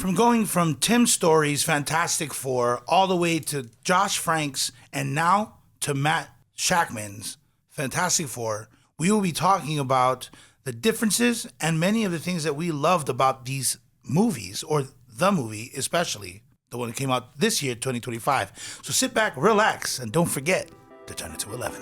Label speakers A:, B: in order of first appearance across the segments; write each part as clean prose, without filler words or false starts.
A: from going from Tim Story's Fantastic Four all the way to Josh Frank's and now to Matt Shackman's Fantastic Four, we will be talking about the differences and many of the things that we loved about these movies, or the movie especially, the one that came out this year, 2025. So sit back, relax, and don't forget to turn it to 11.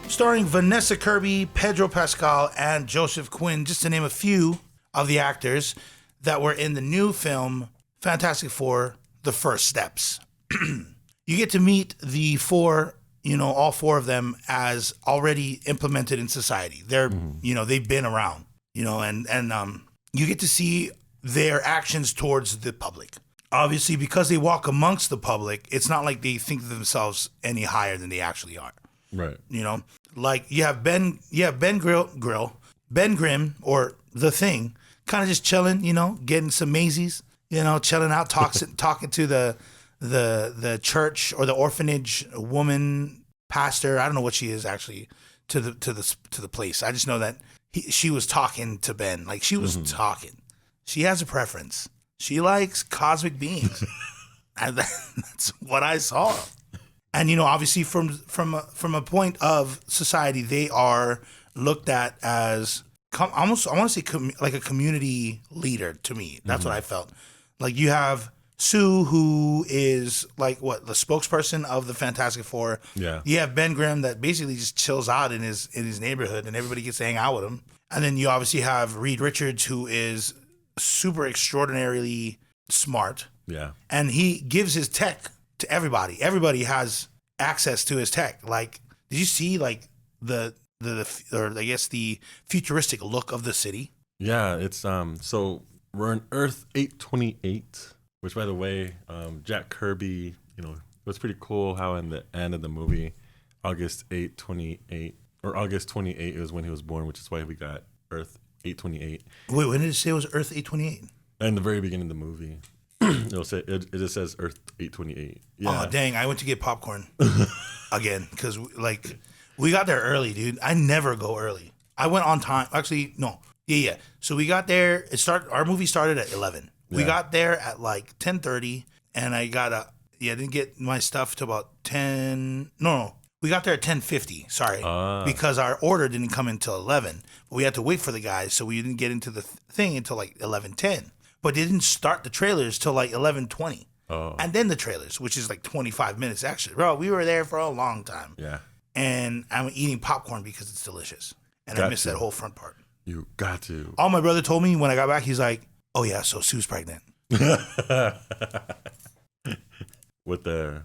A: Starring Vanessa Kirby, Pedro Pascal, and Joseph Quinn, just to name a few of the actors that were in the new film Fantastic Four: The First Steps. You get to meet the four, all four of them as already implemented in society. They're, they've been around, and you get to see their actions towards the public. Obviously, because they walk amongst the public, it's not like they think of themselves any higher than they actually are.
B: Right.
A: Like you have Ben Grimm, or The Thing, kind of just chilling, getting some Maisies, chilling out, talking to the church or the orphanage woman pastor. I don't know what she is actually to the place. I just know that she was talking to Ben, like she was talking. She has a preference. She likes cosmic beings, and that's what I saw. And obviously, from a point of society, they are looked at as almost, I want to say, like a community leader. To me, that's what I felt. Like you have Sue, who is like the spokesperson of the Fantastic Four.
B: Yeah.
A: You have Ben Grimm that basically just chills out in his neighborhood, and everybody gets to hang out with him. And then you obviously have Reed Richards, who is super extraordinarily smart.
B: Yeah.
A: And he gives his tech to everybody. Everybody has access to his tech. Like, did you see like the futuristic look of the city?
B: Yeah, it's so we're on Earth 828, which, by the way, Jack Kirby, it was pretty cool how in the end of the movie, August 8/28 or August 28 is when he was born, which is why we got Earth 828.
A: Wait, when did it say it was Earth 828?
B: In the very beginning of the movie. It just says Earth 828. Yeah.
A: Oh, dang. I went to get popcorn again because, we got there early, dude. I never go early. I went on time. Actually, no. Yeah. So we got there. Our movie started at 11. We got there at 10:30, and I didn't get my stuff till about 10. No. We got there at 10:50. Sorry. Because our order didn't come until 11. But we had to wait for the guys, so we didn't get into the thing until 11:10. But they didn't start the trailers till 11:20.
B: Oh.
A: And then the trailers, which is 25 minutes actually. Bro, we were there for a long time.
B: Yeah.
A: And I'm eating popcorn because it's delicious. And I missed that whole front part.
B: You got to.
A: All my brother told me when I got back, he's like, oh yeah, so Sue's pregnant.
B: With the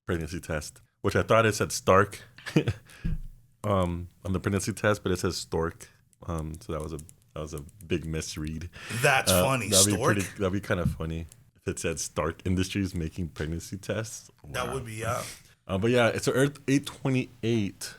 B: pregnancy test, which I thought it said Stark on the pregnancy test, but it says Stork. So that was a big misread.
A: That's funny. Stork?
B: That'd be kind of funny if it said Stark Industries making pregnancy tests. Wow.
A: That would be, yeah.
B: But yeah, it's Earth 828.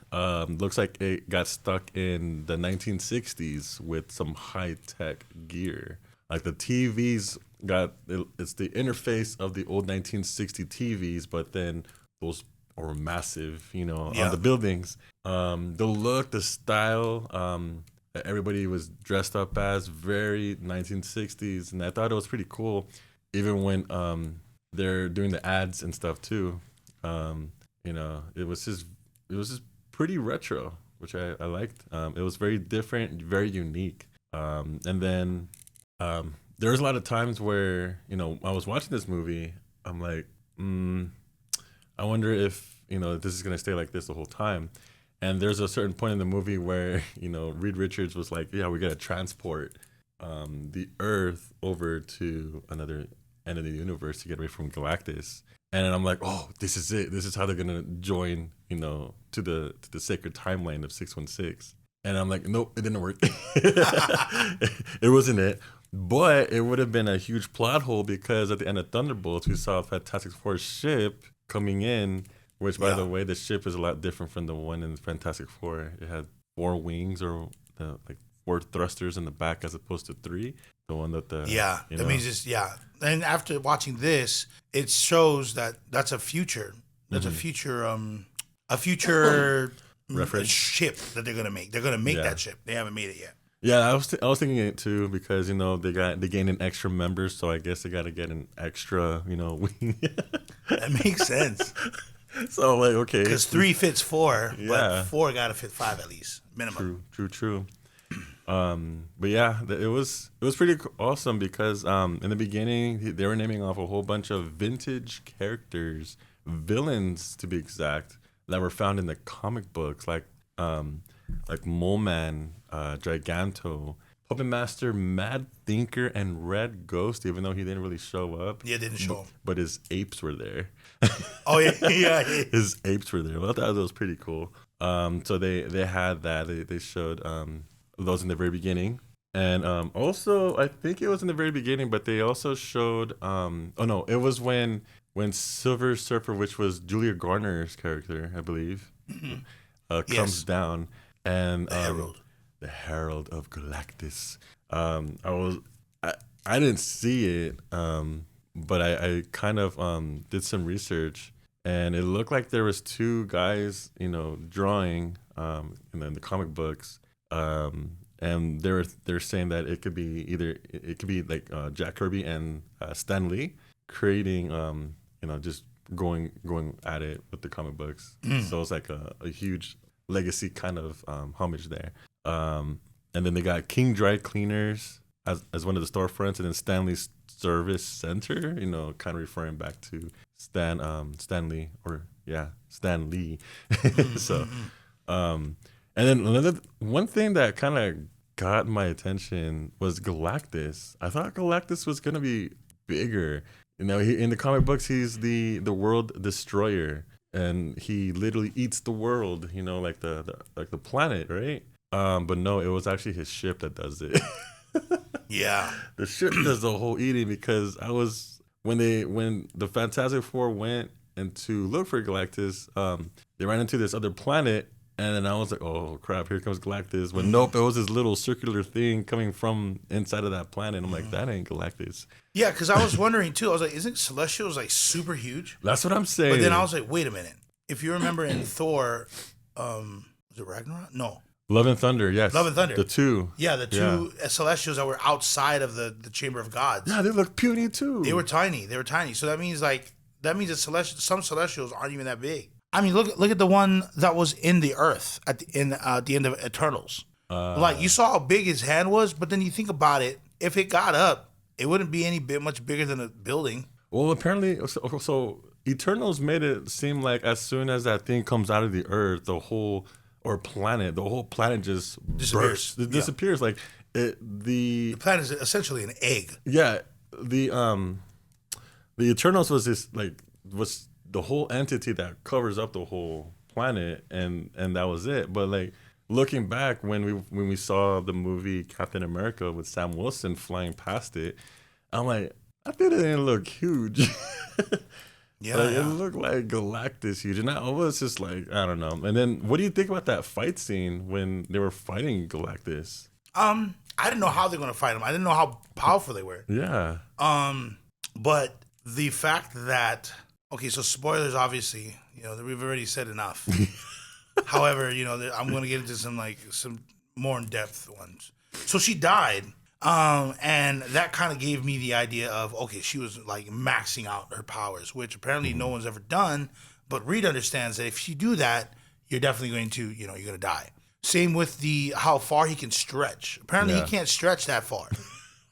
B: Looks like it got stuck in the 1960s with some high-tech gear. Like the TVs it's the interface of the old 1960 TVs, but then those are massive, on the buildings. The look, the style, everybody was dressed up as very 1960s, and I thought it was pretty cool. Even when they're doing the ads and stuff too, it was just pretty retro, which I liked. It was very different, very unique. And then there was a lot of times where I was watching this movie, I'm like, I wonder if this is gonna stay like this the whole time. And there's a certain point in the movie where, Reed Richards was like, yeah, we're going to transport the Earth over to another end of the universe to get away from Galactus. And I'm like, oh, this is it. This is how they're going to join, to the sacred timeline of 616. And I'm like, nope, it didn't work. It wasn't it. But it would have been a huge plot hole because at the end of Thunderbolts, we saw Fantastic Four's ship coming in. Which, by the way, the ship is a lot different from the one in Fantastic Four. It had 4 wings or 4 thrusters in the back as opposed to 3. The one that the
A: Yeah,
B: you
A: that
B: know,
A: means it's And after watching this, it shows that that's a future. That's a future
B: Reference.
A: ship that they're gonna make. They're gonna make
B: Yeah.
A: that ship. They haven't made it yet.
B: Yeah, I was thinking it too because they gained an extra member, so I guess they got to get an extra wing.
A: That makes sense
B: So I'm like, okay,
A: because 3 fits 4,
B: Yeah.
A: but 4 gotta fit 5 at least minimum.
B: true. But yeah, it was pretty awesome because in the beginning they were naming off a whole bunch of vintage characters, villains to be exact, that were found in the comic books, like Mole Man, Giganto, Puppet Master, Mad Thinker, and Red Ghost. Even though he didn't really show up,
A: Yeah, it didn't show 'em.
B: but his apes were there.
A: Oh yeah, yeah.
B: His apes were there. Well, I thought that was pretty cool. So they had that. They showed those in the very beginning, and also I think it was in the very beginning, but they also showed. Oh no, it was when Silver Surfer, which was Julia Garner's character, I believe, comes
A: Yes.
B: down, and
A: Herald.
B: the Herald of Galactus. I didn't see it, but I kind of did some research, and it looked like there was 2 guys, drawing in the comic books, and they're saying that it could be like Jack Kirby and Stan Lee creating, just going at it with the comic books. So it's like a huge legacy kind of homage there. And then they got King Dry Cleaners as one of the storefronts, and then Stanley's Service Center, kind of referring back to Stan Lee. So, and then one thing that kind of got my attention was Galactus. I thought Galactus was gonna be bigger. In the comic books, he's the world destroyer, and he literally eats the world. Like the planet, right? But no, it was actually his ship that does it.
A: Yeah.
B: The ship does the whole eating because when the Fantastic Four went and to look for Galactus, they ran into this other planet, and then I was like, oh crap, here comes Galactus. But nope, it was this little circular thing coming from inside of that planet. I'm like, that ain't Galactus.
A: Yeah, because I was wondering too. I was like, isn't Celestials like super huge?
B: That's what I'm saying.
A: But then I was like, wait a minute. If you remember in Thor, was it Ragnarok? No.
B: Love and Thunder, yes.
A: Love and Thunder.
B: The 2.
A: Yeah, the 2 Celestials that were outside of the Chamber of Gods.
B: Yeah, they look puny too.
A: They were tiny. So that means that some Celestials aren't even that big. I mean, look at the one that was in the Earth at the end of Eternals. Like you saw how big his hand was, but then you think about it. If it got up, it wouldn't be any bit much bigger than a building.
B: Well, apparently, so Eternals made it seem like as soon as that thing comes out of the Earth, the whole planet just
A: Disappears.
B: bursts. It disappears. Like the
A: The planet is essentially an egg.
B: yeah, the Eternals was the whole entity that covers up the whole planet, and that was it. But like looking back when we saw the movie Captain America with Sam Wilson flying past it, I'm like, I think it didn't look huge.
A: Yeah,
B: Like,
A: yeah.
B: it looked like Galactus huge, and I was just like, I don't know. And then, what do you think about that fight scene when they were fighting Galactus?
A: I didn't know how they're gonna fight him. I didn't know how powerful they were.
B: Yeah,
A: But the fact that so spoilers, obviously, we've already said enough. However, I'm gonna get into some more in depth ones. So she died. And that kind of gave me the idea of, she was like maxing out her powers, which apparently no one's ever done. But Reed understands that if you do that, you're definitely going to, you're going to die. Same with how far he can stretch. Apparently he can't stretch that far.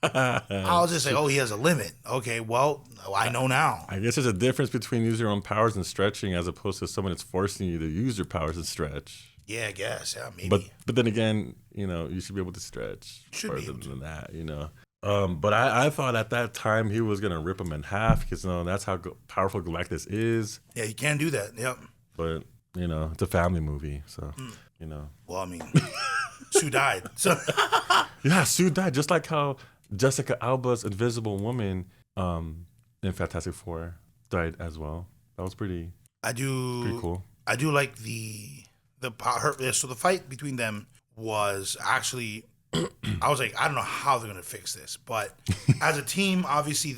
A: I was just like, he has a limit. Okay, well, I know now.
B: I guess there's a difference between using your own powers and stretching as opposed to someone that's forcing you to use your powers and stretch.
A: Yeah, I guess. Yeah, maybe.
B: But then again, you should be able to stretch
A: Should be
B: further
A: able to.
B: than that, But I thought at that time he was gonna rip him in half because that's how powerful Galactus is.
A: Yeah, you can do that. Yep.
B: But it's a family movie, so
A: Well, I mean, Sue died. So
B: yeah, Sue died just like how Jessica Alba's Invisible Woman in Fantastic Four died as well. That was pretty cool.
A: I do like the power. So the fight between them was actually I was like, I don't know how they're gonna fix this, but as a team, obviously,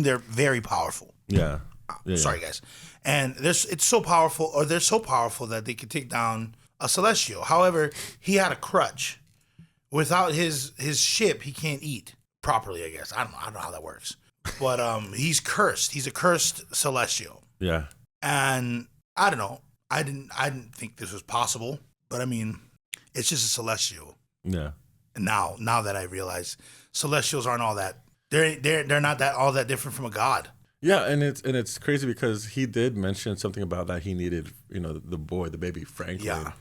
A: they're very powerful.
B: Yeah. Yeah.
A: Sorry, guys, and it's so powerful, or they're so powerful that they could take down a Celestial. However, he had a crutch. Without his ship, he can't eat properly. I guess I don't know how that works, but he's cursed. He's a cursed Celestial,
B: Yeah.
A: and I don't know. I didn't think this was possible, but I mean, it's just a Celestial.
B: Yeah.
A: And now that I realize Celestials aren't all that. They're not that all that different from a god.
B: Yeah, and it's crazy because he did mention something about that he needed, the baby Franklin,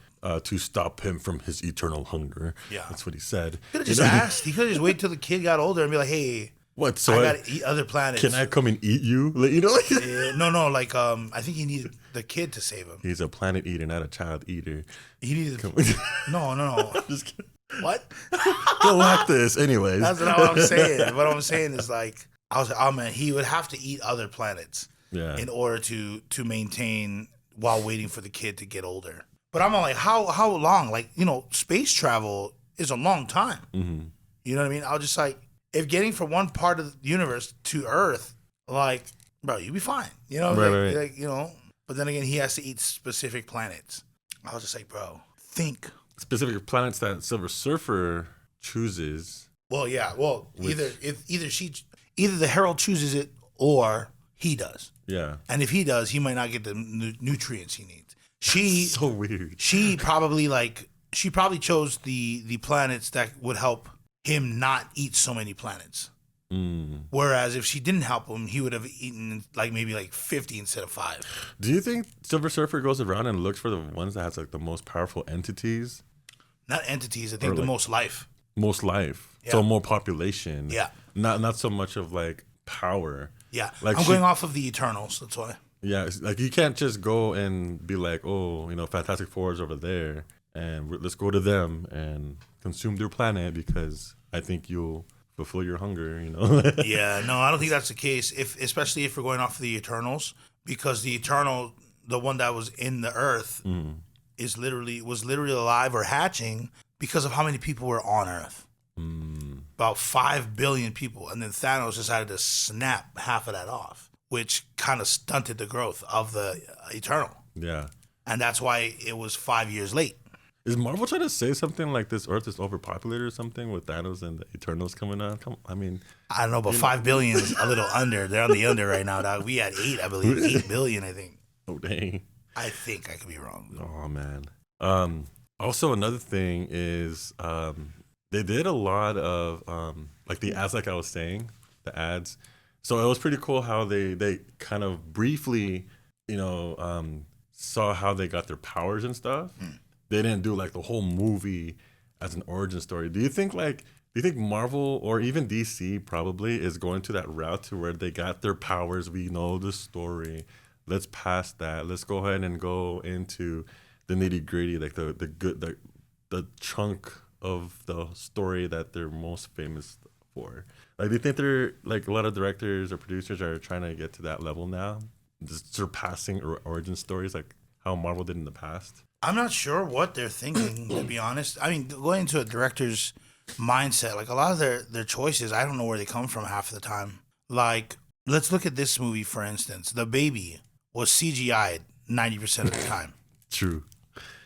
B: to stop him from his eternal hunger.
A: Yeah.
B: That's what he said.
A: He could have just asked. He could have just waited till the kid got older and be like, "Hey,
B: What? So
A: I gotta eat other planets."
B: can I come and eat you?
A: No. Like, I think he needed the kid to save him.
B: He's a planet eater, not a child eater.
A: He needed. No.
B: Just kidding.
A: What?
B: Galactus. Anyways.
A: That's not what I'm saying. What I'm saying is like, I was like, oh man, he would have to eat other planets in order to maintain while waiting for the kid to get older. But I'm like, how long? Like, space travel is a long time.
B: Mm-hmm.
A: You know what I mean? I was just like, if getting from one part of the universe to Earth, like, bro, you'd be fine.
B: Right.
A: Like, but then again, he has to eat specific planets. I was just like, bro, think.
B: Specific planets that Silver Surfer chooses.
A: Well, yeah. Well, either the Herald chooses it or he does.
B: Yeah.
A: And if he does, he might not get the nutrients he needs.
B: So weird.
A: She probably chose the planets that would help him not eat so many planets. Whereas if she didn't help him, he would have eaten maybe 50 instead of 5.
B: Do you think Silver Surfer goes around and looks for the ones that has the most powerful entities?
A: Not entities. I think the most life.
B: Most life.
A: Yeah.
B: So more population.
A: Yeah.
B: Not so much of power.
A: Yeah. I'm going off of the Eternals. That's why.
B: Yeah. You can't just go and be like, oh, Fantastic Four is over there, and let's go to them and consume their planet because I think you'll fulfill your hunger.
A: Yeah. No, I don't think that's the case. Especially if we're going off of the Eternals, because the Eternal, the one that was in the Earth, was literally alive or hatching because of how many people were on Earth. About 5 billion people, and then Thanos decided to snap half of that off, which kind of stunted the growth of the Eternal.
B: Yeah.
A: And that's why it was 5 years late.
B: Is Marvel trying to say something like this Earth is overpopulated or something with Thanos and the Eternals coming out?
A: I don't know, but 5 billion is a little under. They're on the under right now, dog. We had 8, I believe. 8 billion, I think.
B: Oh, dang.
A: I think I could be wrong.
B: Oh, man. Also, another thing is they did a lot of the ads, like I was saying, the ads. So it was pretty cool how they kind of briefly, saw how they got their powers and stuff. They didn't do the whole movie as an origin story. Do you think Marvel or even DC probably is going to that route to where they got their powers? We know the story. Let's pass that. Let's go ahead and go into the nitty gritty, the chunk of the story that they're most famous for. Do you think they're a lot of directors or producers are trying to get to that level now, just surpassing origin stories like how Marvel did in the past?
A: I'm not sure what they're thinking, to be honest. I mean, going into a director's mindset, a lot of their choices, I don't know where they come from half the time. Let's look at this movie, for instance. The baby was CGI'd 90% of the time.
B: True.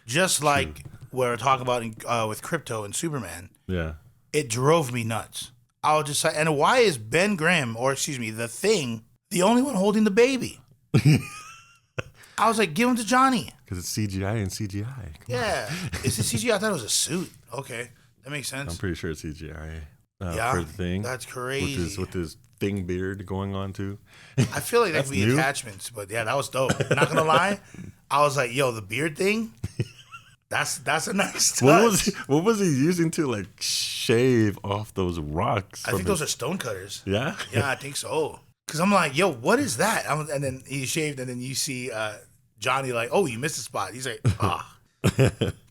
A: Just like we're talking about with Crypto and Superman.
B: Yeah.
A: It drove me nuts. I was just like, and why is Ben Grimm, the Thing, the only one holding the baby? I was like, give him to Johnny.
B: Because it's CGI and CGI.
A: Yeah. Is it CGI? I thought it was a suit. Okay. That makes sense.
B: I'm pretty sure it's CGI.
A: Yeah.
B: For the Thing.
A: That's crazy.
B: With his Thing beard going on too.
A: I feel like that could be
B: new.
A: attachments, but yeah, that was dope. Not gonna lie. I was like, yo, the beard thing, that's a nice touch.
B: What was he using to shave off those rocks?
A: I think those are stone cutters.
B: Yeah?
A: Yeah, I think so. Because I'm like, yo, what is that? And then he shaved, and then you see Johnny oh, you missed a spot. He's like,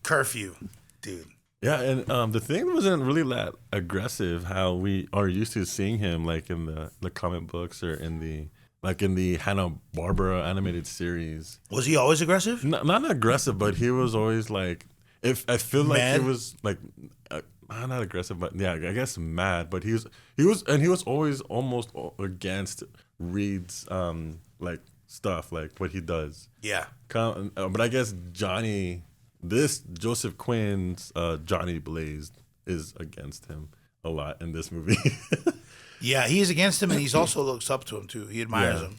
A: curfew, dude.
B: Yeah, and the Thing wasn't really that aggressive how we are used to seeing him in the comic books or in the Hanna-Barbera animated series.
A: Was he always aggressive?
B: Not aggressive, but he was always if I feel like
A: Mad?
B: he was not aggressive, but yeah, I guess mad. But he was always almost against Reed's like stuff, like what he does.
A: Yeah.
B: But I guess Joseph Quinn's Johnny Blaze is against him a lot in this movie.
A: Yeah, he's against him, and he's also looks up to him too. He admires
B: Yeah.
A: him.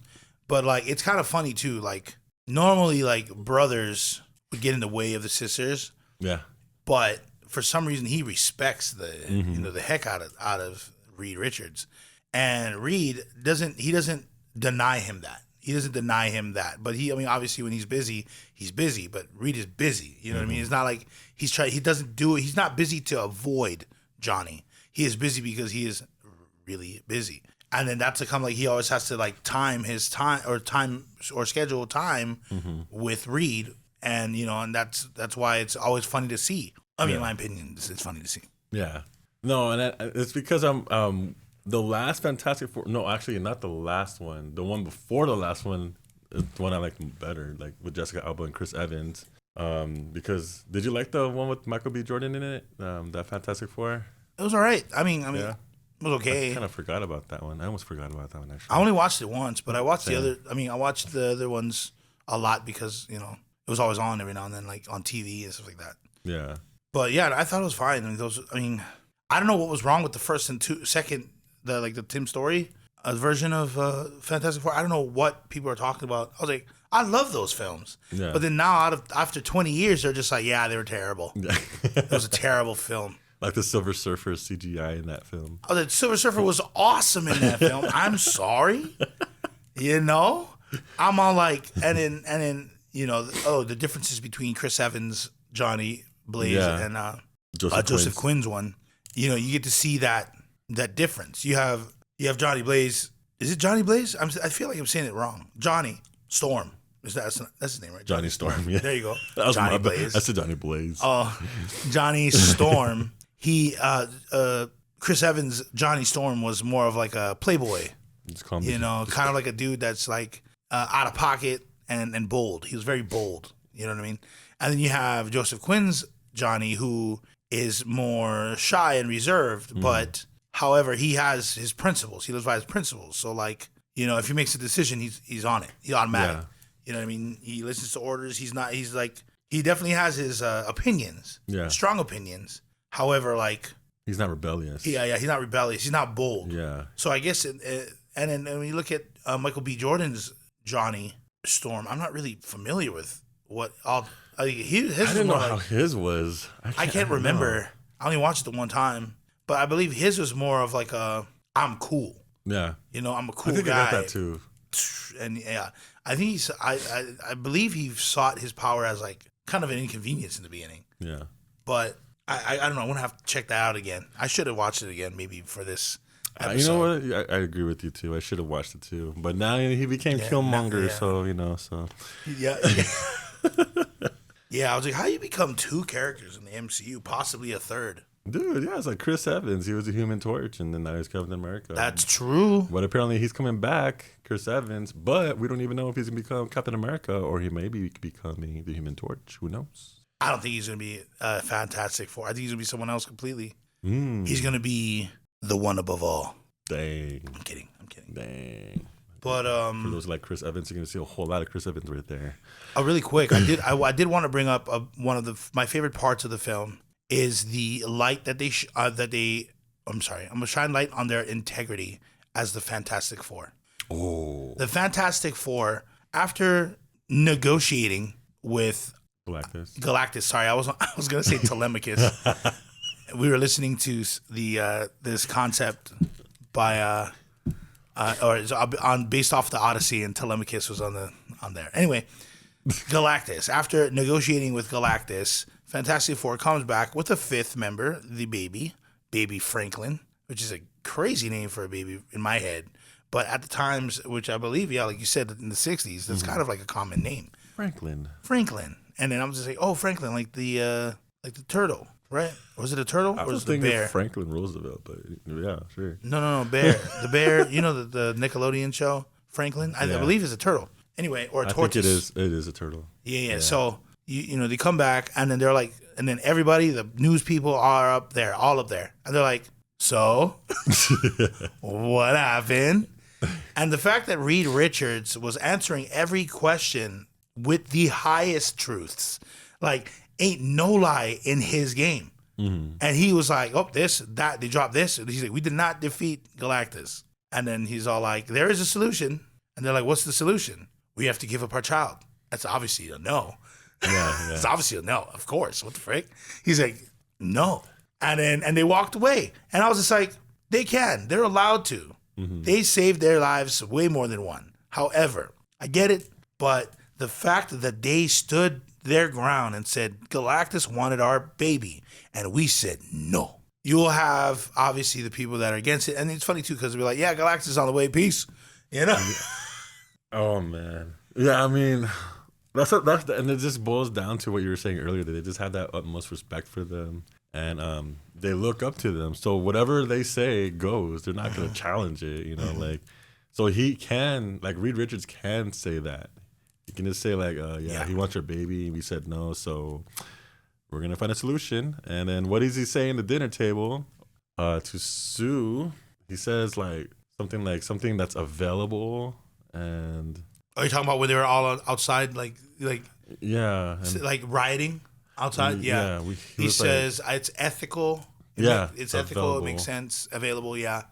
A: But like, it's kind of funny too. Like, normally, like brothers would get in the way of the sisters,
B: Yeah.
A: but for some reason, he respects the the heck out of Reed Richards, and Reed doesn't deny him that. He doesn't deny him that. But I mean, obviously, when he's busy, But Reed is busy. You know what I mean? It's not like he doesn't do it. He's not busy to avoid Johnny. He is busy because he is really busy. And then that's to come, like, he always has to like time or schedule time with Reed, and and that's why it's always funny to see. I mean, in my opinion, it's funny to see.
B: Yeah. No, and it's because I'm the last Fantastic Four. No, actually, not the last one. The one before the last one is the one I like better, like with Jessica Alba and Chris Evans. Because did you like the one with Michael B. Jordan in it? That Fantastic Four.
A: It was all right. I mean,
B: Yeah.
A: it was okay.
B: I kind of forgot about that one. I almost forgot about that one actually.
A: I only watched it once, but I watched the other. I mean, I watched the other ones a lot because it was always on every now and then, like on TV and stuff like that.
B: Yeah.
A: But yeah, I thought it was fine. I don't know what was wrong with the first and second, the Tim Story version of Fantastic Four. I don't know what people are talking about. I was like, I love those films.
B: Yeah.
A: But then now, after 20 years, they're just like, yeah, they were terrible.
B: Yeah.
A: It was a terrible film.
B: Like the Silver Surfer CGI in that film.
A: Oh, the Silver Surfer was awesome in that film. I'm sorry. I'm all like, and then the differences between Chris Evans, Johnny Blaze, and Joseph Quinn's one. You get to see that difference. You have Johnny Blaze. Is it Johnny Blaze? I feel like I'm saying it wrong. Johnny Storm. That's his name, right?
B: Johnny Storm. Yeah.
A: There you go.
B: That was
A: Johnny
B: my
A: Blaze.
B: I said Johnny Blaze.
A: Oh, Johnny Storm. He Chris Evans, Johnny Storm was more of like a playboy.
B: Just call me.
A: Kind of like a dude that's like out of pocket and bold. He was very bold. You know what I mean? And then you have Joseph Quinn's Johnny, who is more shy and reserved, but however, he has his principles. He lives by his principles. So like, if he makes a decision, he's on it. He's automatic.
B: Yeah.
A: You know what I mean? He listens to orders. He definitely has his opinions.
B: Yeah.
A: Strong opinions. However, like,
B: He's not rebellious.
A: yeah, he's not rebellious. He's not bold.
B: Yeah.
A: So I guess, and then when you look at Michael B. Jordan's Johnny Storm, I'm not really familiar with what all. His
B: I didn't know
A: was more
B: how
A: like,
B: his was.
A: I can't remember. I only watched it the one time, but I believe his was more of like I'm cool.
B: Yeah.
A: I'm a cool
B: I think
A: guy.
B: I got that too.
A: And yeah, I think I believe he sought his power as like kind of an inconvenience in the beginning.
B: Yeah.
A: But I don't know. I'm gonna have to check that out again. I should have watched it again maybe for this episode.
B: You know what? I agree with you too. I should have watched it too. But now he became Killmonger, so.
A: Yeah. Yeah, I was like, how do you become two characters in the MCU, possibly a third?
B: Dude, yeah, it's like Chris Evans. He was a Human Torch, and then now he's Captain America.
A: That's true.
B: But apparently he's coming back, Chris Evans. But we don't even know if he's gonna become Captain America or he may be becoming the Human Torch. Who knows?
A: I don't think he's gonna be Fantastic Four. I think he's gonna be someone else completely. He's gonna be the one above all.
B: Dang.
A: I'm kidding.
B: Dang.
A: But
B: For those like Chris Evans, you're gonna see a whole lot of Chris Evans right there.
A: Really quick, I did want to bring up one of my favorite parts of the film is the light that I'm gonna shine light on their integrity as the Fantastic Four.
B: Oh.
A: The Fantastic Four, after negotiating with Galactus. Sorry, I was gonna say Telemachus. We were listening to this concept by based off the Odyssey, and Telemachus was on there. Anyway, Galactus. After negotiating with Galactus, Fantastic Four comes back with a fifth member, the baby Franklin, which is a crazy name for a baby in my head. But at the times, which I believe, like you said, in the 60s, that's kind of like a common name.
B: Franklin.
A: And then I'm just like, oh, Franklin, like the turtle, right? Was it a turtle or was it the bear?
B: Franklin Roosevelt, but yeah, sure.
A: No, bear. The bear, the Nickelodeon show, Franklin, I believe is a turtle. Anyway, or a tortoise.
B: I think it is a turtle.
A: Yeah. So, they come back and then they're like, And then everybody, the news people are up there, all up there. And they're like, so what happened? And the fact that Reed Richards was answering every question with the highest truths, like ain't no lie in his game. And he was like, oh, this, that, they dropped this. And he's like, we did not defeat Galactus. And then he's all like, there is a solution. And they're like, what's the solution? We have to give up our child. That's obviously a no.
B: Yeah.
A: It's obviously a no, of course. What the frick? He's like, no. And they walked away. And I was just like, they can. They're allowed to. They saved their lives way more than one. However, I get it, but the fact that they stood their ground and said, Galactus wanted our baby, and we said no. You'll have, obviously, the people that are against it. And it's funny, too, because we're like, yeah, Galactus is on the way, peace. You know?
B: Oh, man. Yeah, I mean, and it just boils down to what you were saying earlier, that they just have that utmost respect for them. And they look up to them. So whatever they say goes. They're not going to challenge it, you know? Like, so he can, like, Reed Richards can say that. He can just say, like, he wants your baby. We said no, so we're going to find a solution. And then what does he say in the dinner table to Sue? He says, like, something that's available. And
A: are you talking about when they were all outside, like
B: yeah,
A: like rioting outside? Yeah. He says it's ethical. It's ethical.
B: Available.
A: It makes sense. Available. Yeah.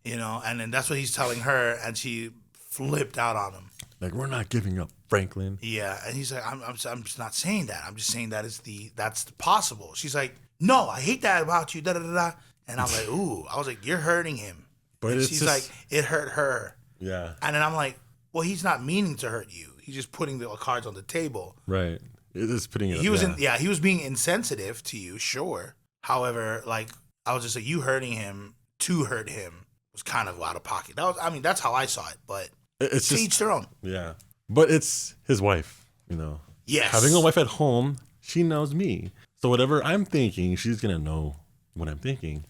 A: You know, and then that's what he's telling her, and she flipped out on him.
B: Like, we're not giving up, Franklin.
A: Yeah, and he's like, I'm just not saying that. I'm just saying that's possible. She's like, no, I hate that about you. Da da da da. And I'm like, ooh. I was like, you're hurting him.
B: But
A: and she's like, it hurt her.
B: Yeah.
A: And then I'm like, well, he's not meaning to hurt you. He's just putting the cards on the table.
B: Right. It is putting it.
A: He was he was being insensitive to you, sure. However, like, I was just like, you hurting him to hurt him was kind of out of pocket. That's how I saw it, but
B: it's
A: to
B: just,
A: each their own.
B: Yeah. But it's his wife, you know.
A: Yes.
B: Having a wife at home, she knows me. So whatever I'm thinking, she's going to know what I'm thinking.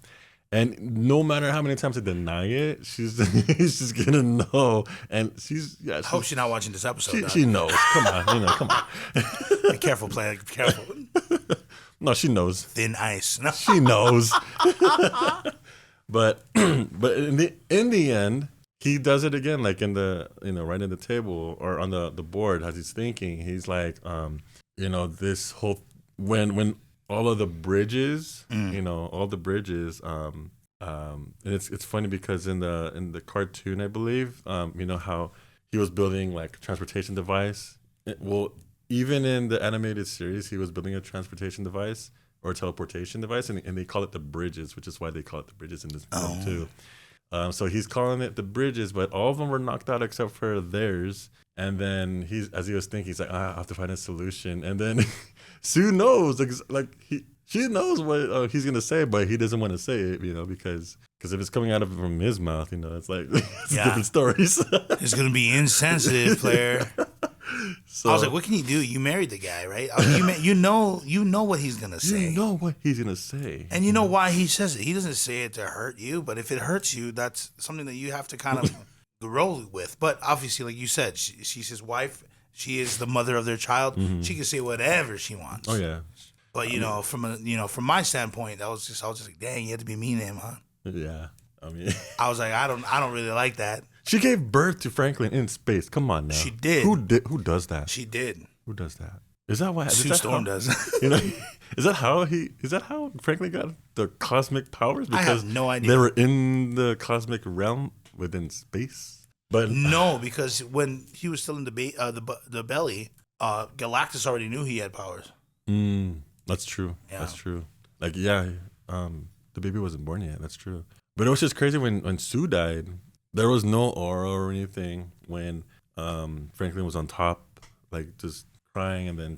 B: And no matter how many times I deny it, she's just going to know. And
A: I hope she's not watching this episode.
B: She knows. Come on, come on.
A: Be careful, player. Be careful.
B: No, she knows.
A: Thin ice. No.
B: She knows. But in the end, he does it again, like in the, right in the table or on the board as he's thinking. He's like, this whole, when all of the bridges, all the bridges, and it's funny because in the cartoon, I believe, how he was building like a transportation device. Even in the animated series, he was building a transportation device or teleportation device, and they call it the bridges, which is why they call it the bridges in this film too. So he's calling it the bridges, but all of them were knocked out except for theirs. And then as he was thinking, he's like, I have to find a solution. And then Sue knows, she knows what he's gonna say, but he doesn't want to say it, because if it's coming out from his mouth, it's like it's different stories.
A: It's gonna be insensitive, player. So I was like, what can you do? You married the guy, right? You know what he's gonna say.
B: You know what he's gonna say,
A: and you know why he says it. He doesn't say it to hurt you, but if it hurts you, that's something that you have to kind of roll with. But obviously, like you said, she's his wife. She is the mother of their child. Mm-hmm. She can say whatever she wants.
B: Oh yeah.
A: But from my standpoint, I was just like, dang, you had to be mean to him, huh?
B: Yeah.
A: I was like, I don't really like that.
B: She gave birth to Franklin in space. Come on now.
A: She did.
B: Who does that?
A: She did.
B: Who does that? Is that what
A: Sue Storm does?
B: Is that how Franklin got the cosmic powers? Because
A: I have no idea.
B: They were in the cosmic realm within space. But
A: no, because when he was still in the belly, Galactus already knew he had powers.
B: That's true.
A: Yeah.
B: That's true. Like, the baby wasn't born yet. That's true. But it was just crazy when Sue died. There was no aura or anything when Franklin was on top, like just crying, and then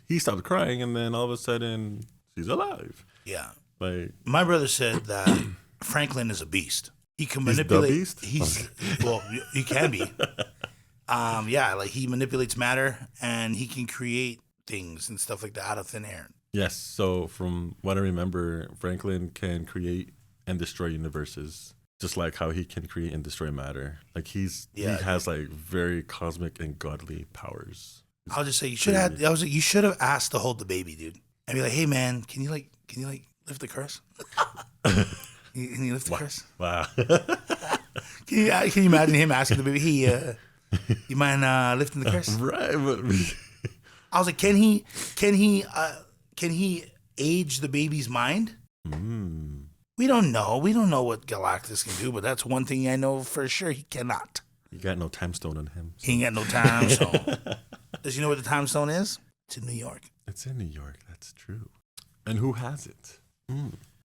B: he stopped crying, and then all of a sudden she's alive.
A: Yeah.
B: Like,
A: my brother said that Franklin is a beast. He can manipulate.
B: He's the beast?
A: He can be. Like he manipulates matter, and he can create things and stuff like that out of thin air.
B: Yes. So from what I remember, Franklin can create and destroy universes. Just like how he can create and destroy matter. Like he has like very cosmic and godly powers.
A: I'll just say you should have asked to hold the baby, dude. and be like, "Hey man, can you lift the curse? Can you lift the curse?
B: Wow.
A: Can you imagine him asking the baby, "Hey, you mind lifting the curse?"
B: Right, but
A: I was like, can he age the baby's mind? We don't know. We don't know what Galactus can do, but that's one thing I know for sure he cannot.
B: you got no time stone on him. So.
A: He ain't got no time stone. Does you know what the time stone is? It's in New York.
B: It's in New York. That's true. And who has it?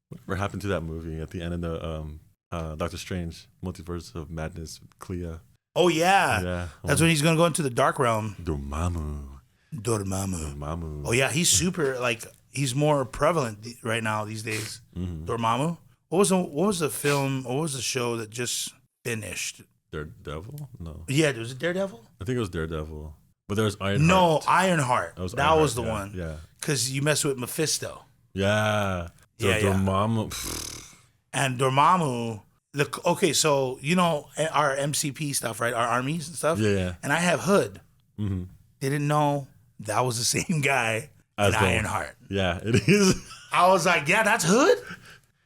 B: Whatever happened to that movie at the end of the Doctor Strange Multiverse of Madness? Clea.
A: Oh yeah,
B: Yeah.
A: that's when he's gonna go into the dark realm.
B: Dormammu.
A: Dormammu. Oh yeah, he's super he's more prevalent right now these days. Dormammu. What was the film? What was the show that just finished?
B: Daredevil? No.
A: Yeah, was it Daredevil?
B: I think it was Daredevil. But there was Ironheart.
A: No, Ironheart. That was
B: Ironheart,
A: the
B: yeah,
A: one.
B: Yeah.
A: Because you mess with Mephisto.
B: Yeah. So
A: Yeah, yeah.
B: Dormammu.
A: And Dormammu, okay, so you know our MCP stuff, right? Our armies and stuff.
B: Yeah.
A: And I have Hood.
B: Mm-hmm.
A: Didn't know that was the same guy as Ironheart.
B: Yeah, it is.
A: I was like, yeah, that's Hood.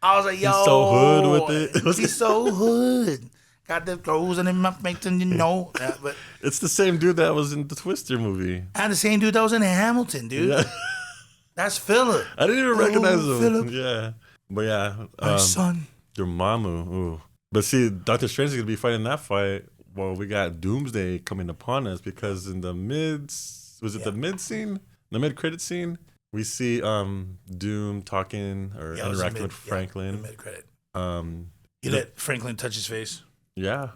A: I was like, yo,
B: He's so hood with it.
A: He's so hood. Got the clothes and the making, you know. But
B: It's the same dude that was in the Twister movie.
A: and the same dude that was in Hamilton, dude.
B: Yeah.
A: That's Philip.
B: I didn't even recognize him.
A: Philip.
B: Yeah. But yeah.
A: My son.
B: Dormammu. Ooh. But see, Doctor Strange is going to be fighting that fight while we got Doomsday coming upon us because in the the mid-credit scene, we see Doom talking or interacting with Franklin.
A: Mid-credit.
B: He
A: let Franklin touch his face.
B: Yeah.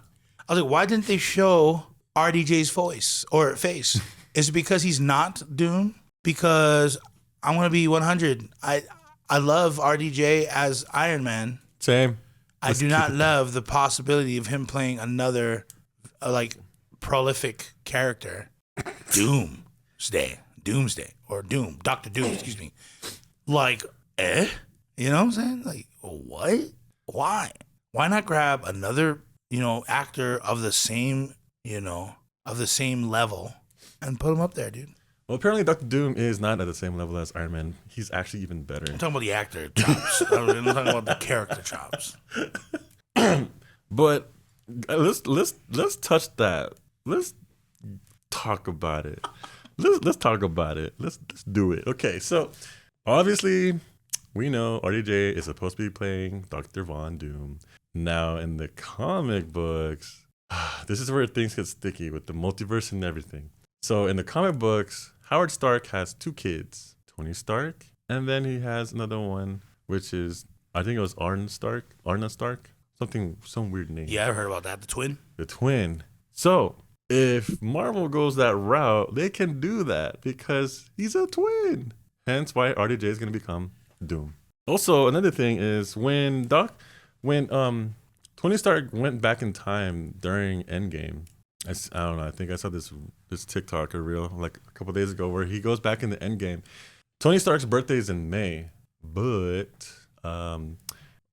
A: I was like, why didn't they show RDJ's voice or face? Is it because he's not Doom? Because I'm going to be 100. I love RDJ as Iron Man.
B: Same.
A: I do not love the possibility of him playing another prolific character. Doomsday, or Doom, Dr. Doom, excuse me. You know what I'm saying? Like, what? Why? Why not grab another, actor of the same, level and put him up there, dude?
B: Well, apparently Dr. Doom is not at the same level as Iron Man. He's actually even better.
A: I'm talking about the actor chops. I'm talking about the character chops.
B: But let's touch that. Let's talk about it. Let's talk about it. Let's do it. Okay, so obviously we know RDJ is supposed to be playing Dr. Von Doom. Now in the comic books, this is where things get sticky with the multiverse and everything. So in the comic books, Howard Stark has two kids, Tony Stark, and then he has another one, which is, I think it was Arna Stark, some weird name.
A: Yeah, I heard about that. The twin.
B: The twin. So if Marvel goes that route, they can do that because he's a twin. Hence why RDJ is going to become Doom. Also, another thing is when Tony Stark went back in time during Endgame, I don't know, I think I saw this TikTok or reel like a couple days ago where he goes back in the Endgame. Tony Stark's birthday is in May, but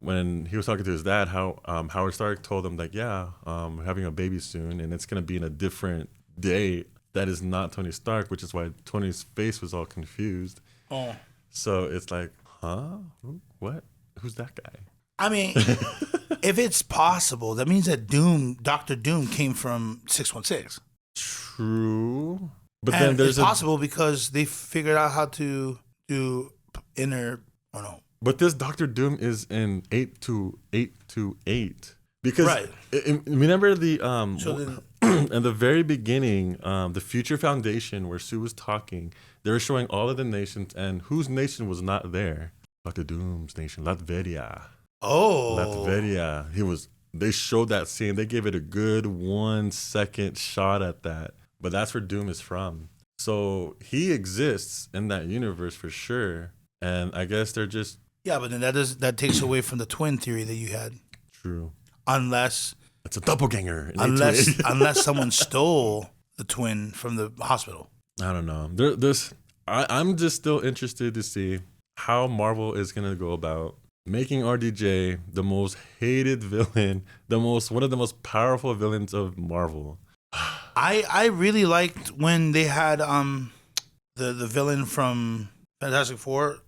B: when he was talking to his dad, Howard Stark told him like, we're having a baby soon and it's going to be in a different day that is not Tony Stark, which is why Tony's face was all confused.
A: Oh.
B: So it's like, huh? What? Who's that guy?
A: I mean, if it's possible, that means that Dr. Doom came from 616.
B: True. But
A: And
B: then there's
A: it's possible because they figured out how to do inner, I don't know.
B: But this Doctor Doom is in 828 because
A: Right.
B: Remember the
A: So then,
B: in the very beginning, the Future Foundation where Sue was talking, they were showing all of the nations and whose nation was not there? Doctor Doom's nation, Latveria. Latveria. They showed that scene. They gave it a good 1 second shot at that. But that's where Doom is from. So he exists in that universe for sure. And I guess they're just
A: yeah, but then that takes away from the twin theory that you had.
B: true.
A: Unless
B: It's a doppelganger. in 828.
A: unless someone stole the twin from the hospital.
B: I don't know. I'm just still interested to see how Marvel is gonna go about making RDJ the most hated villain, one of the most powerful villains of Marvel.
A: I really liked when they had the villain from Fantastic Four,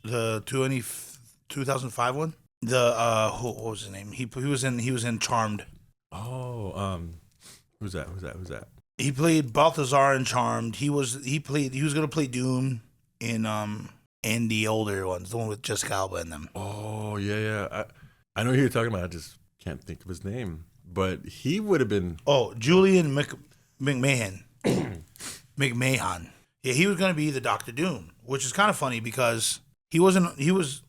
A: the 2005 one. The what was his name? He was in Charmed.
B: Oh, who's that?
A: He played Balthazar in Charmed. He was gonna play Doom in the older ones, the one with Jessica Alba in them.
B: Oh yeah. I know who you're talking about. I just can't think of his name. But he would have been.
A: Oh, Julian McMahon. McMahon. Yeah, he was gonna be the Doctor Doom, which is kind of funny because he wasn't. He was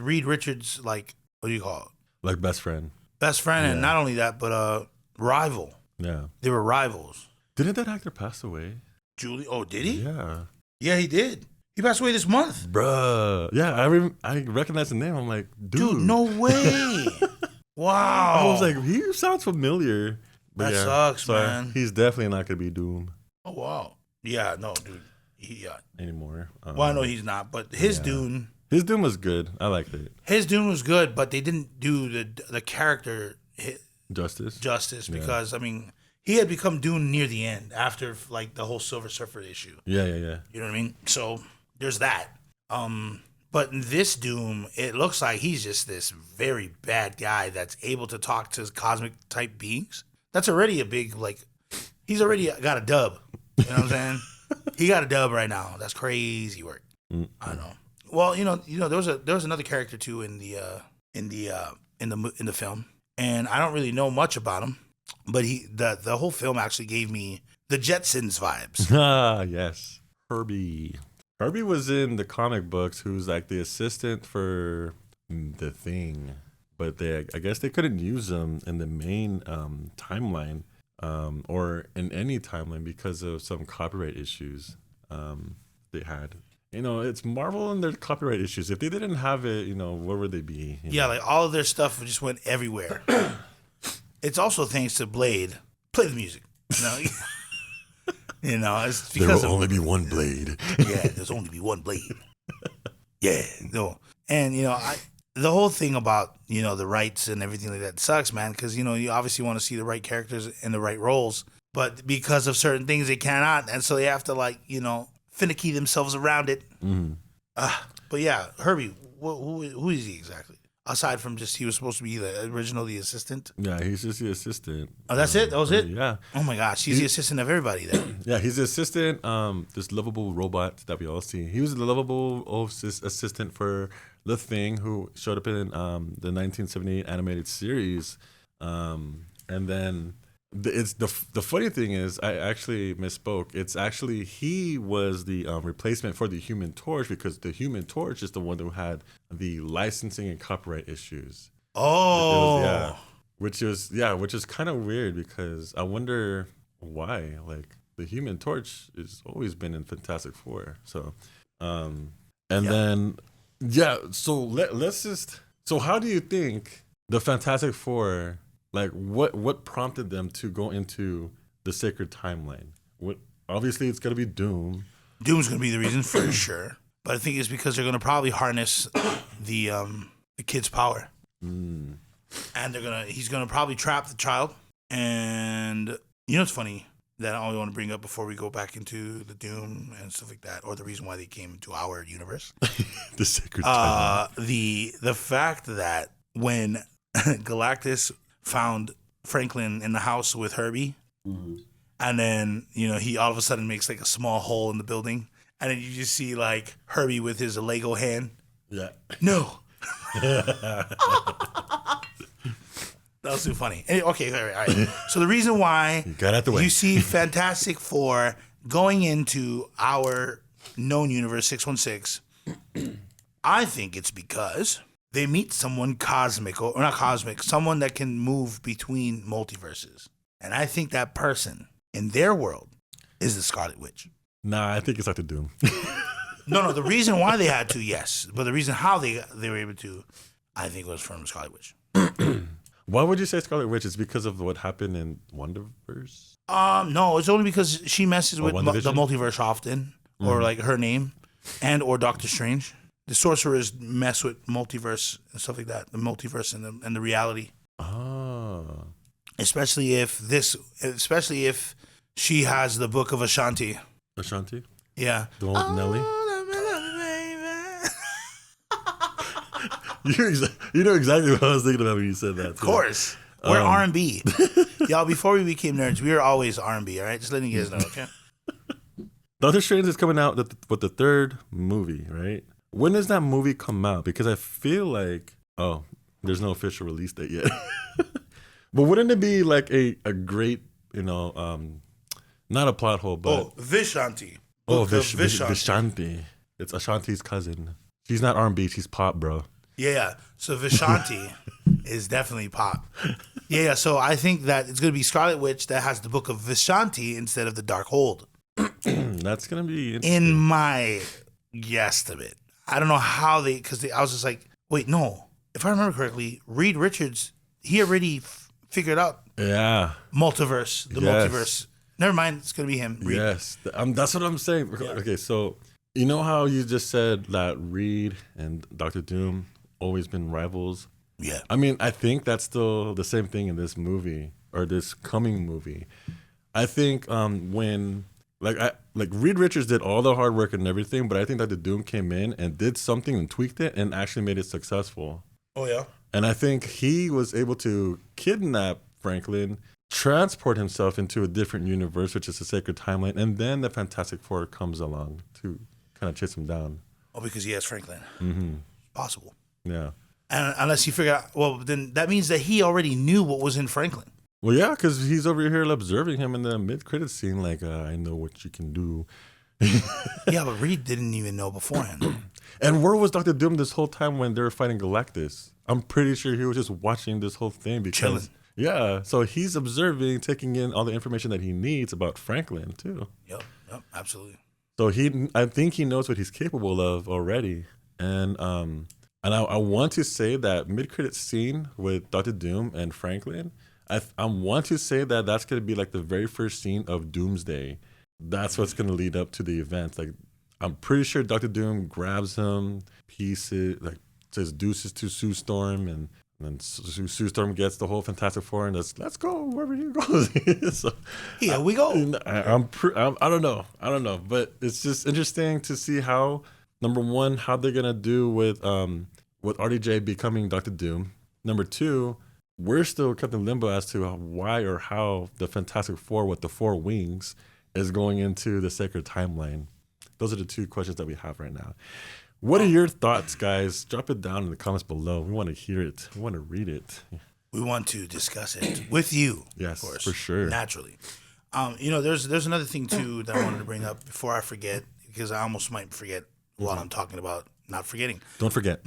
A: Reed Richards' like, what do you call it?
B: Like best friend.
A: Best friend, and not only that, but rival.
B: Yeah.
A: They were rivals.
B: Didn't that actor pass away?
A: Oh, did he?
B: Yeah.
A: Yeah, he did. He passed away this month.
B: Bruh. Yeah, I recognize the name. I'm like, dude.
A: No way. Wow.
B: I was like, he sounds familiar. But
A: That sucks, man.
B: He's definitely not going to be Doom.
A: Oh, wow. Yeah, no, dude.
B: Anymore.
A: Well, I know he's not, but his Dune.
B: His Doom was good. I liked it.
A: His Dune was good, but they didn't do the character
B: Justice
A: because, I mean, he had become Dune near the end after, like, the whole Silver Surfer issue.
B: Yeah.
A: You know what I mean? So there's that. But in this Doom, it looks like he's just this very bad guy that's able to talk to cosmic type beings. That's already a big, like, he's already got a dub. You know what I'm saying? He got a dub right now. That's crazy work. I know. Well, you know, there was another character too in the film, and I don't really know much about him, but the whole film actually gave me the Jetsons vibes.
B: Ah, yes. Herbie was in the comic books, who's like the assistant for the Thing, but I guess they couldn't use him in the main timeline, or in any timeline because of some copyright issues they had. You know, it's Marvel and their copyright issues. If they didn't have it, you know, where would they be?
A: Yeah, like all of their stuff just went everywhere. It's also thanks to Blade. Play the music. You know, it's because
B: there will only be one Blade.
A: Yeah, there's only be one Blade. Yeah, no, and the whole thing about the rights and everything like that sucks, man. Because you obviously want to see the right characters in the right roles, but because of certain things they cannot, and so they have to finicky themselves around it.
B: Mm-hmm.
A: But yeah, Herbie, who is he exactly? Aside from just he was supposed to be the assistant.
B: Yeah, he's just the assistant.
A: Oh, that's it? That was it?
B: Yeah.
A: Oh my gosh, he's the assistant of everybody then.
B: Yeah, he's the assistant, this lovable robot that we all see. He was the lovable assistant for The Thing, who showed up in the 1978 animated series. And then it's the funny thing is, I actually misspoke. It's actually he was the replacement for the Human Torch, because the Human Torch is the one who had the licensing and copyright issues.
A: Oh,
B: which is kind of weird, because I wonder why. Like, the Human Torch has always been in Fantastic Four. So, then let's just. So how do you think the Fantastic Four? Like, what prompted them to go into the sacred timeline? Obviously, it's going to be Doom.
A: Doom's going to be the reason for sure. But I think it's because they're going to probably harness the kid's power. And he's going to probably trap the child. And it's funny that I only want to bring up before we go back into the Doom and stuff like that, or the reason why they came into our universe.
B: The sacred timeline.
A: The fact that when Galactus found Franklin in the house with Herbie, and then he all of a sudden makes like a small hole in the building, and then you just see like Herbie with his Lego hand.
B: Yeah.
A: No. That was too funny. Okay, all right. So the reason why
B: got out the way.
A: You see Fantastic Four going into our known universe 616, I think it's because they meet someone cosmic, or not cosmic, someone that can move between multiverses. And I think that person in their world is the Scarlet Witch.
B: Nah, I think it's like the Doom.
A: No, the reason why they had to, yes. But the reason how they were able to, I think, was from Scarlet Witch.
B: Why would you say Scarlet Witch? Is because of what happened in Wonderverse?
A: No, it's only because she messes with the multiverse often, or like her name, or Doctor Strange. The sorcerers mess with multiverse and stuff like that. The multiverse and the reality.
B: Oh.
A: Especially if she has the Book of Ashanti.
B: Ashanti?
A: Yeah.
B: The one with Nelly? You know exactly what I was thinking about when you said that.
A: Of course. We're R&B. Y'all, before we became nerds, we were always R&B, all right? Just letting you guys know, okay?
B: Doctor Strange is coming out with the third movie, right? When does that movie come out? Because I feel like, there's no official release date yet. But wouldn't it be like a great, not a plot hole, but...
A: Vishanti.
B: Vishanti. It's Ashanti's cousin. She's not R&B, she's pop, bro.
A: Yeah, so Vishanti is definitely pop. Yeah, so I think that it's going to be Scarlet Witch that has the book of Vishanti instead of the Dark Hold.
B: That's going to be interesting.
A: In my guesstimate. I don't know how because I was just like, wait, no. If I remember correctly, Reed Richards, he already figured out
B: the
A: multiverse. Never mind, it's going to be him. Reed.
B: Yes, that's what I'm saying. Yeah. Okay, so you know how you just said that Reed and Dr. Doom always been rivals?
A: Yeah.
B: I mean, I think that's still the same thing in this movie or this coming movie. I think when Reed Richards did all the hard work and everything, but I think Dr. Doom came in and did something and tweaked it and actually made it successful.
A: Oh yeah.
B: And I think he was able to kidnap Franklin, transport himself into a different universe, which is the Sacred Timeline, and then the Fantastic Four comes along to kind of chase him down.
A: Oh, because he has Franklin.
B: Mm-hmm.
A: Possible.
B: Yeah.
A: And unless you figure out, well, then that means that he already knew what was in Franklin.
B: Well, yeah, because he's over here observing him in the mid-credits scene, like, I know what you can do.
A: Yeah, but Reed didn't even know beforehand.
B: And where was Dr. Doom this whole time when they were fighting Galactus? I'm pretty sure he was just watching this whole thing because,
A: chilling.
B: Yeah, so he's observing, taking in all the information that he needs about Franklin too.
A: Yep, absolutely.
B: So I think he knows what he's capable of already, and I want to say that mid-credit scene with Dr. Doom and Franklin, I want to say that that's going to be like the very first scene of Doomsday. That's what's going to lead up to the event. Like, I'm pretty sure Dr. Doom grabs him, pieces, like says deuces to Sue Storm, and then Sue Storm gets the whole Fantastic Four and just, let's go wherever you go. So,
A: here we go.
B: I don't know, but it's just interesting to see how, number one, how they're gonna do with RDJ becoming Dr. Doom. Number two, we're still kept in limbo as to why or how the Fantastic Four with the four wings is going into the Sacred Timeline. Those are the two questions that we have right now. What are your thoughts, guys? Drop it down in the comments below. We want to hear it. We want to read it.
A: We want to discuss it with you.
B: Yes,
A: of course,
B: for sure.
A: Naturally. There's another thing too that I wanted to bring up before I forget, because I almost might forget while I'm talking about not forgetting.
B: Don't forget.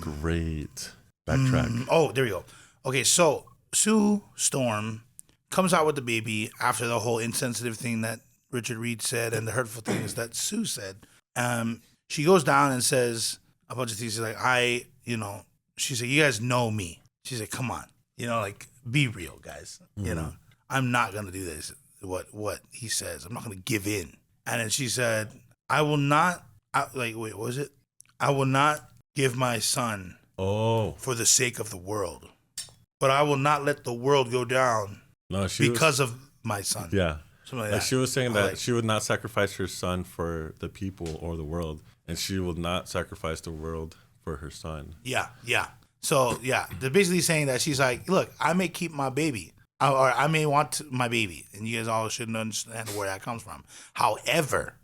B: Great. Backtrack.
A: Oh, there we go. Okay, so Sue Storm comes out with the baby after the whole insensitive thing that Richard Reed said and the hurtful things that Sue said. She goes down and says a bunch of things. She's like, she's like, you guys know me. She's like, come on, be real, guys.
B: Mm-hmm.
A: I'm not gonna do this. What he says, I'm not gonna give in. And then she said, I will not. Wait, what was it? I will not give my son for the sake of the world, but I will not let the world go down because of my son.
B: Yeah.
A: Something like that.
B: She was saying that she would not sacrifice her son for the people or the world, and she will not sacrifice the world for her son.
A: Yeah. So, yeah, they're basically saying that she's like, look, I may keep my baby, or I may want my baby, and you guys all shouldn't understand where that comes from. However,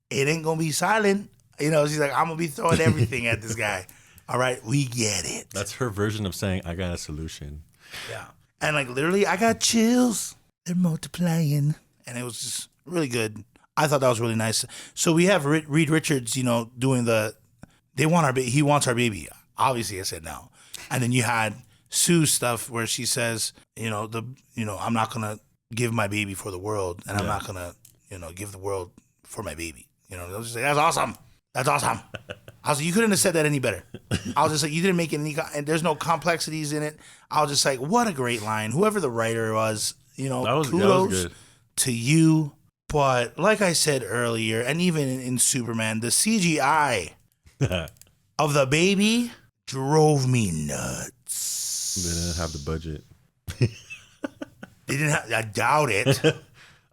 A: it ain't going to be silent. She's like, I'm going to be throwing everything at this guy. All right, we get it.
B: That's her version of saying, I got a solution.
A: Yeah. And, literally, I got chills. They're multiplying. And it was just really good. I thought that was really nice. So we have Reed Richards, doing he wants our baby. Obviously, I said no. And then you had Sue's stuff where she says, I'm not gonna give my baby for the world, and I'm not gonna, give the world for my baby. I was just like, that's awesome. That's awesome. I was like, you couldn't have said that any better. I was just like, you didn't make any, and there's no complexities in it. I was just like, what a great line. Whoever the writer was, kudos to you. But like I said earlier, and even in Superman, the CGI of the baby drove me nuts.
B: They didn't have the budget.
A: They didn't have. I doubt it.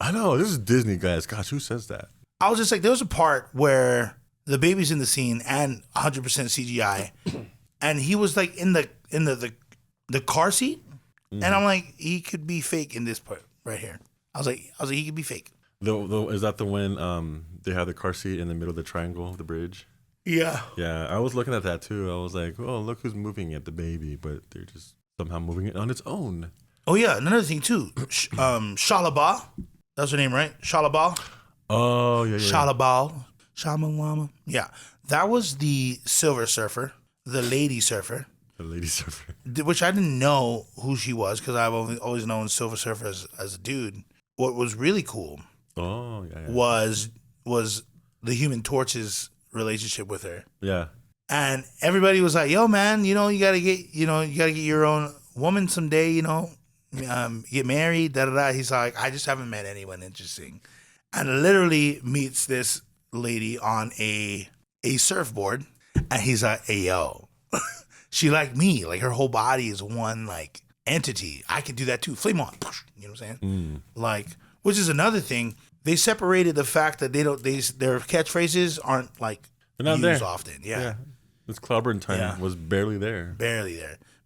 B: I know, this is Disney, guys. Gosh, who says that?
A: I was just like, there was a part where the baby's in the scene and 100% CGI, and he was like in the car seat, and I'm like, he could be fake in this part right here. I was like, he could be fake.
B: Is that the when they have the car seat in the middle of the triangle of the bridge?
A: Yeah.
B: Yeah, I was looking at that too. I was like, oh, look who's moving it, the baby, but they're just somehow moving it on its own.
A: Oh yeah, another thing too. Shalaba, that's her name, right? Shalaba.
B: Oh yeah.
A: Shalabal. Shamalama. Yeah, that was the Silver Surfer, the Lady Surfer.
B: The Lady Surfer.
A: Which I didn't know who she was because I've always known Silver Surfer as a dude. What was really cool was the Human Torch's relationship with her.
B: Yeah.
A: And everybody was like, "Yo, man, you gotta get your own woman someday. Get married." Da da da. He's like, "I just haven't met anyone interesting," and literally meets this lady on a surfboard, and he's like, "Hey, yo." She like me, like her whole body is one like entity. I can do that too. Flame on, you know what I'm saying? Like, which is another thing. They separated the fact that their catchphrases aren't like
B: they're not
A: used
B: there
A: often. Yeah,
B: this clobbering time was barely there.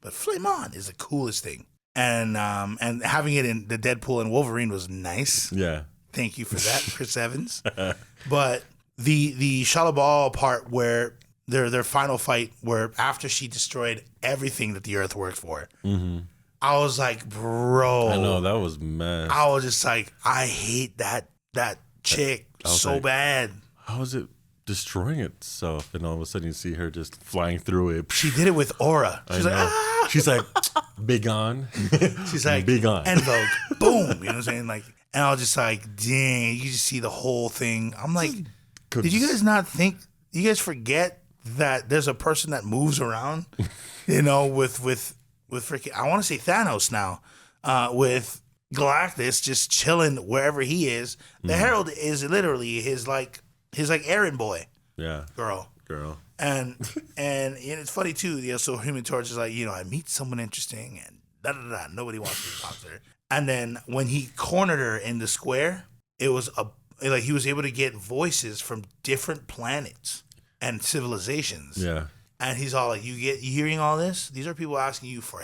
A: But Flame on is the coolest thing, and having it in the Deadpool and Wolverine was nice.
B: Yeah,
A: thank you for that, Chris Evans. But the Shalabal part where their final fight, where after she destroyed everything that the Earth worked for, I was like, bro.
B: I know, that was mad.
A: I was just like, I hate that chick so bad.
B: How is it destroying itself? And all of a sudden you see her just flying through it.
A: She did it with aura. She's like, ah.
B: She's like, be gone.
A: She's like,
B: be gone.
A: En Vogue. Boom. You know what I'm saying? Like, and I was just like, dang, you just see the whole thing. I'm like, did you guys not think, you guys forget that there's a person that moves around, with freaking, I want to say Thanos now, with Galactus just chilling wherever he is. The Herald is literally his errand boy.
B: Yeah.
A: Girl. And it's funny too, so Human Torch is like, I meet someone interesting and da da da. Nobody wants to talk to her. And then when he cornered her in the square, it was he was able to get voices from different planets and civilizations.
B: Yeah.
A: And he's all like, you hearing all this? These are people asking you for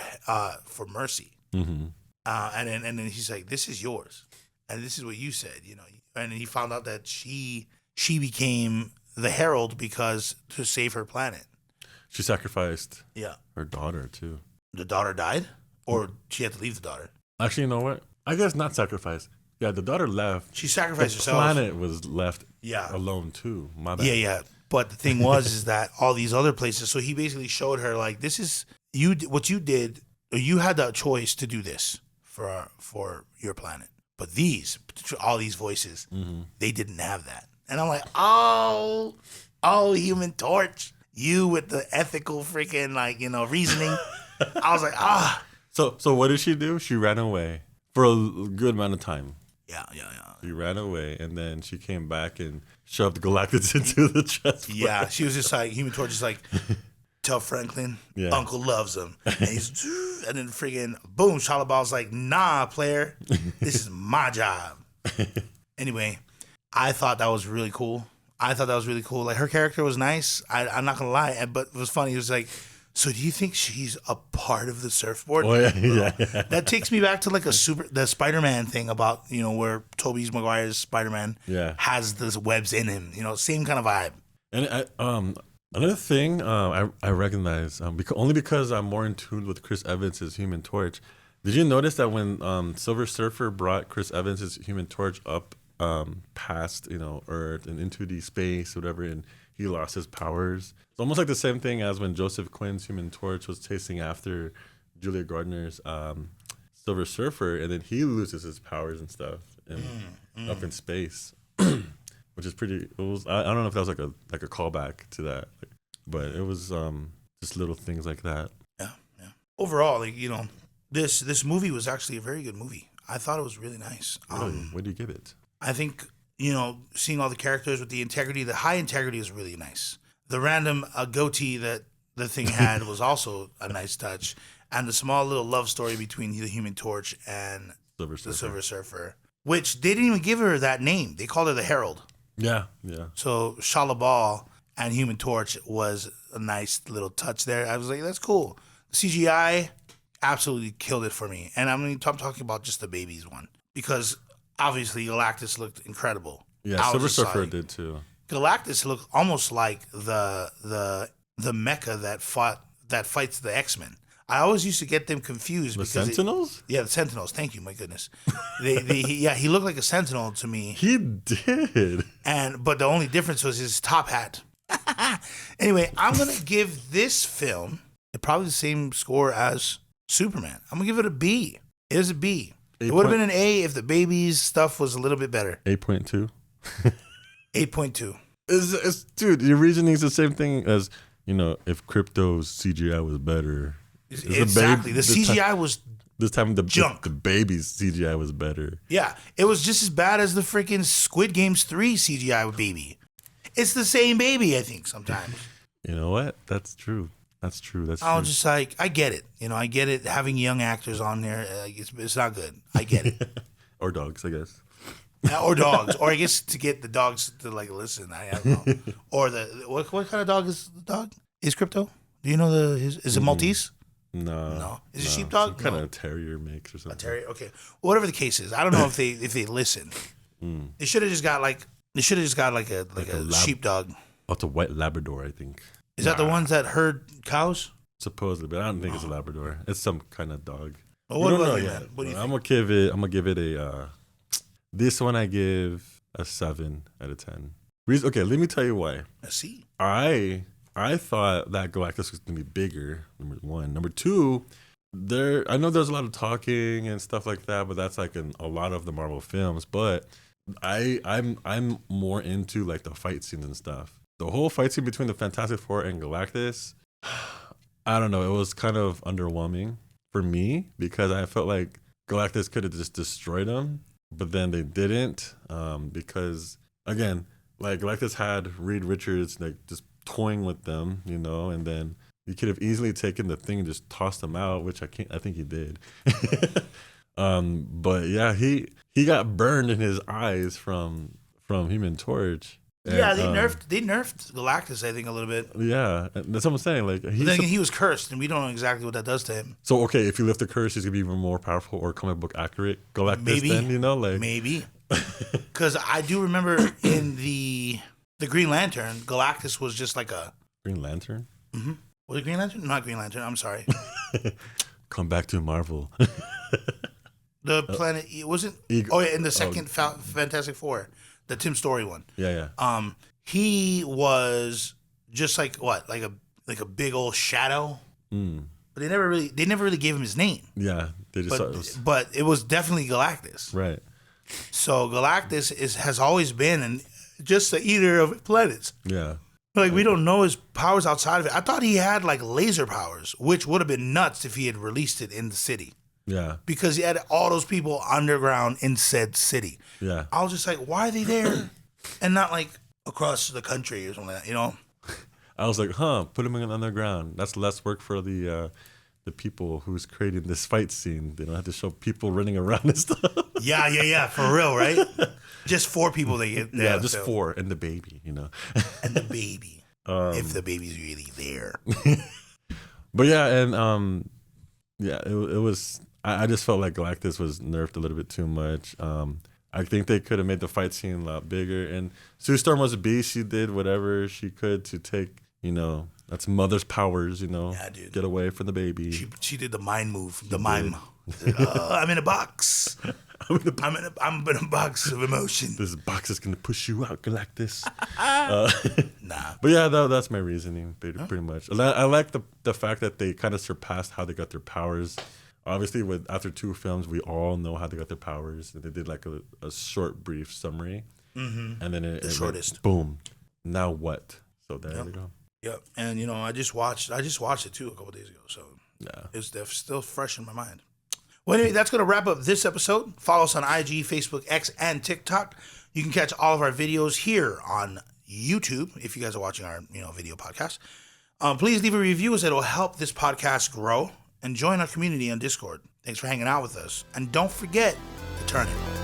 A: mercy.
B: Mm-hmm.
A: And then he's like, this is yours. And this is what you said, And he found out that she became the Herald because to save her planet.
B: She sacrificed
A: her
B: daughter too.
A: The daughter died? Or she had to leave the daughter?
B: Actually, you know what? I guess not sacrifice. Yeah, the daughter left.
A: She sacrificed herself.
B: The planet was left alone too. My bad.
A: Yeah. But the thing is that all these other places, so he basically showed her like, this is what you did. You had the choice to do this for your planet, but all these voices, they didn't have that. And I'm like, oh, Human Torch, you with the ethical freaking reasoning. I was like,
B: So what did she do? She ran away for a good amount of time.
A: Yeah.
B: She ran away, and then she came back and shoved Galactus into the chest.
A: Yeah, she was just like, Human Torch is like, tell Franklin, Uncle loves him. And and then freaking, boom, Shalabal's like, nah, player, this is my job. Anyway, I thought that was really cool. Like, her character was nice. I'm not going to lie, but it was funny. It was like, so do you think she's a part of the surfboard?
B: Oh, yeah.
A: That takes me back to like the Spider-Man thing about, where Tobey Maguire's Spider-Man has those webs in him. Same kind of vibe.
B: And another thing I recognize, only because I'm more in tune with Chris Evans' Human Torch. Did you notice that when Silver Surfer brought Chris Evans' Human Torch up past Earth and into the space, whatever, and he lost his powers? It's almost like the same thing as when Joseph Quinn's Human Torch was chasing after Julia Gardner's Silver Surfer, and then he loses his powers and stuff up in space. Which is pretty. I don't know if that was like a callback to that, but it was just little things like that.
A: Yeah. Overall, this movie was actually a very good movie. I thought it was really nice.
B: Really? What do you give it?
A: I think seeing all the characters with the integrity, the high integrity, is really nice. The random goatee that the thing had was also a nice touch, and the small little love story between the Human Torch and the Silver Surfer, which they didn't even give her that name. They called her the Herald.
B: Yeah.
A: So Shalabal and Human Torch was a nice little touch there. I was like, that's cool. CGI absolutely killed it for me. And I'm talking about just the babies one. Because obviously Galactus looked incredible.
B: Yeah, Silver Surfer did too.
A: Galactus looked almost like the mecha that fights the X-Men. I always used to get them confused.
B: The Sentinels?
A: The Sentinels. Thank you, my goodness. He looked like a Sentinel to me.
B: He did.
A: But the only difference was his top hat. Anyway, I'm gonna give this film probably the same score as Superman. I'm gonna give it a B. It is a B. It would have been an A if the babies stuff was a little bit better.
B: 8.2.
A: 8.2.
B: Dude, your reasoning is the same thing as, if Crypto's CGI was better.
A: Exactly. The CGI was
B: this time the
A: junk.
B: The baby's CGI was better.
A: Yeah, it was just as bad as the freaking Squid Games 3 CGI baby. It's the same baby, I think, sometimes.
B: You know what? That's true. That's true.
A: I was just like, I get it. I get it. Having young actors on there, it's not good. I get it.
B: Or dogs, I guess.
A: Or dogs. Or I guess to get the dogs to listen. I don't know. Or what kind of dog is the dog? Is Crypto? Do you know is it Maltese?
B: No.
A: Is it sheepdog?
B: Some kind of terrier mix or something.
A: A terrier. Okay. Whatever the case is, I don't know if they listen. They should have just got like a sheepdog.
B: Oh, it's a white Labrador, I think.
A: Is that the ones that herd cows?
B: Supposedly, but I don't think it's a Labrador. It's some kind of dog.
A: Well, what about you, man? What do you think?
B: I'm gonna give it a. This one I give a 7 out of 10. Okay, let me tell you why.
A: I see.
B: I thought that Galactus was gonna be bigger. Number one. Number two, I know there's a lot of talking and stuff like that, but that's like in a lot of the Marvel films. But I'm more into like the fight scenes and stuff. The whole fight scene between the Fantastic Four and Galactus, I don't know. It was kind of underwhelming for me because I felt like Galactus could have just destroyed him, but then they didn't because, again, like Galactus had Reed Richards like just toying with them, and then he could have easily taken the thing and just tossed him out, which I think he did. But yeah, he got burned in his eyes from Human Torch.
A: Yeah, they nerfed Galactus, I think, a little bit.
B: Yeah, that's what I'm saying. Like
A: he was cursed, and we don't know exactly what that does to him.
B: So okay, if you lift the curse, he's gonna be even more powerful or comic book accurate Galactus. Then
A: maybe. Because I do remember in the Green Lantern, Galactus was just like a
B: Green Lantern.
A: Mm-hmm. Was it Green Lantern? Not Green Lantern. I'm sorry.
B: Come back to Marvel.
A: The planet wasn't. In the second Fantastic Four. The Tim Story one.
B: Yeah.
A: He was just like what, like a big old shadow. But they never really gave him his name.
B: Yeah, they just.
A: But it was definitely Galactus.
B: Right.
A: So Galactus has always been just the eater of planets.
B: Yeah.
A: Like we don't know his powers outside of it. I thought he had like laser powers, which would have been nuts if he had released it in the city.
B: Yeah. Because
A: he had all those people underground in said city.
B: Yeah.
A: I was just like, why are they there? And not like across the country or something like that,
B: I was like, put them in underground. That's less work for the people who's creating this fight scene. They don't have to show people running around and stuff.
A: Yeah. For real, right? Just 4 people they get there.
B: Yeah, just 4 and the baby,
A: And the baby. If the baby's really there.
B: But yeah, and yeah, it was. I just felt like Galactus was nerfed a little bit too much. I think they could have made the fight scene a lot bigger. And Sue Storm was a beast. She did whatever she could to take, that's mother's powers,
A: Yeah, dude.
B: Get away from the baby.
A: She did the mind move, mime. I'm in a box. I'm in a box of emotion.
B: This box is going to push you out, Galactus.
A: Nah.
B: But yeah, that's my reasoning, pretty much. I like the fact that they kind of surpassed how they got their powers. Obviously, after 2 films, we all know how they got their powers. They did like a short, brief summary, and then it
A: shortest.
B: Went, boom. Now what? So there we go.
A: Yep, and I just watched it too a couple days ago, so
B: yeah,
A: it's still fresh in my mind. Well, anyway, that's going to wrap up this episode. Follow us on IG, Facebook, X, and TikTok. You can catch all of our videos here on YouTube if you guys are watching our video podcast. Please leave a review as it will help this podcast grow. And join our community on Discord. Thanks for hanging out with us. And don't forget to turn it.